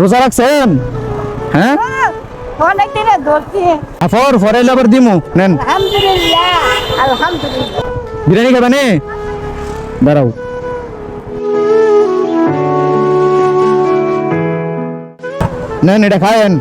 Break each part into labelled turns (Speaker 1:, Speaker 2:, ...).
Speaker 1: রোজা রাখছেন? হ্যাঁ
Speaker 2: অনেক দিনে ধরছি।
Speaker 1: ফরাইলে আবার দিমু নেন।
Speaker 2: আলহামদুলিল্লাহ আলহামদুলিল্লাহ।
Speaker 1: বিরিয়ানি খাবেন? দাঁড়াও, নেন এটা খায়েন।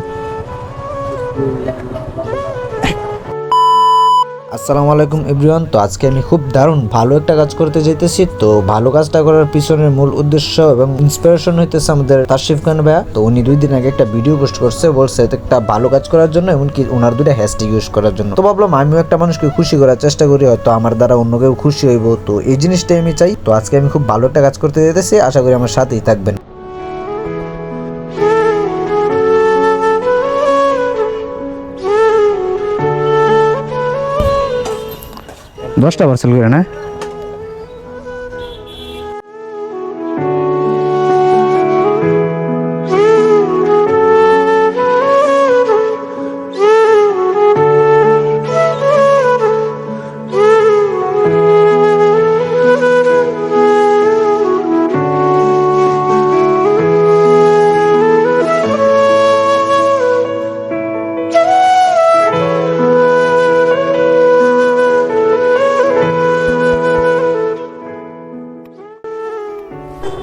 Speaker 3: আসসালামু আলাইকুম এভরিওয়ান। তো আজকে আমি খুব দারুণ ভালো একটা কাজ করতে যাইতেছি। তো ভালো কাজটা করার পিছনের মূল উদ্দেশ্য এবং ইন্সপিরেশন হইতেছে আমাদের তাশরিফ খান ভাইয়া। তো উনি 2 দিন আগে একটা ভিডিও পোস্ট করছে, বলছে একটা ভালো কাজ করার জন্য, এমনকি ওনার 2টা হ্যাশট্যাগ ইউজ করার জন্য। তো ভাবলাম আমিও একটা মানুষকে খুশি করার চেষ্টা করি, হয়তো আমার দ্বারা অন্য কেউ খুশি হইব। তো এই জিনিসটাই আমি চাই। তো আজকে আমি খুব ভালো একটা কাজ করতে যাইতেছি, আশা করি আমার সাথেই থাকবেন।
Speaker 1: দশটা পার্সেল করে না?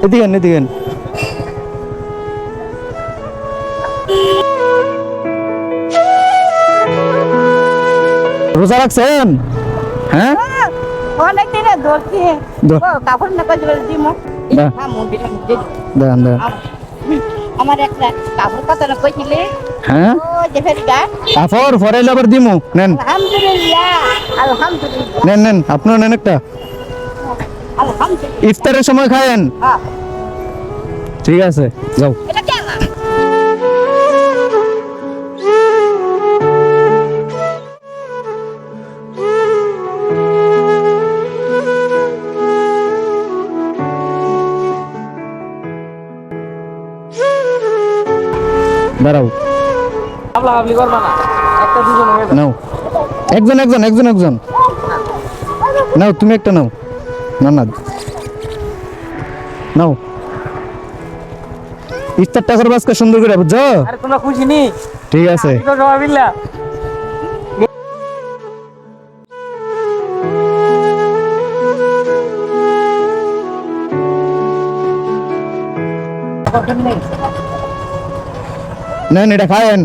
Speaker 1: এদিকে এদিকে রোজা রাখছেন? হ্যাঁ
Speaker 2: অনেক দিনে ধরছি। কাপড় না করে দিমু।
Speaker 1: দেন।
Speaker 2: আমার একটা কাপড় কত না কইছিলে?
Speaker 1: হ্যাঁ
Speaker 2: ও যে ফেরিকা।
Speaker 1: ফরাইলে আবার দিমু নেন।
Speaker 2: আলহামদুলিল্লাহ আলহামদুলিল্লাহ।
Speaker 1: নেন আপনার নেন একটা।
Speaker 2: আলহামদুলিল্লাহ।
Speaker 1: ইফতারের সময় খায়েন?
Speaker 2: হ্যাঁ
Speaker 1: ঠিক আছে, যাও।
Speaker 2: এটা কেন?
Speaker 1: দাঁড়াও,
Speaker 4: আপনি করবা না, একটা দুজন হয়ে
Speaker 1: নাও। একজন নাও, তুমি একটা নাও। না নাও। ইফতারটা করবো আজকে সুন্দর করে, বুঝছো?
Speaker 4: আরে তোমরা খুশি নি?
Speaker 1: ঠিক আছে।
Speaker 4: তো সবাই মিল্লা
Speaker 1: নেন এটা খায়েন।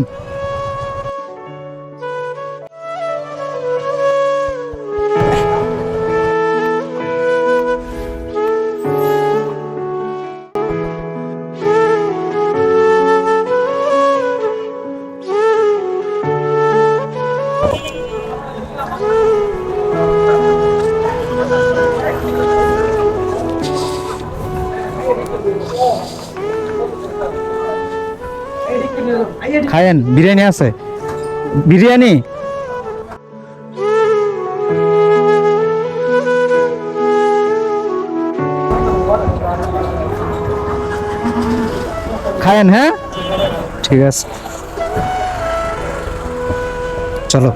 Speaker 1: খায়েন, বিরিয়ানি আছে। বিরিয়ানি খায়েন। হ্যাঁ ঠিক আছে, চলো।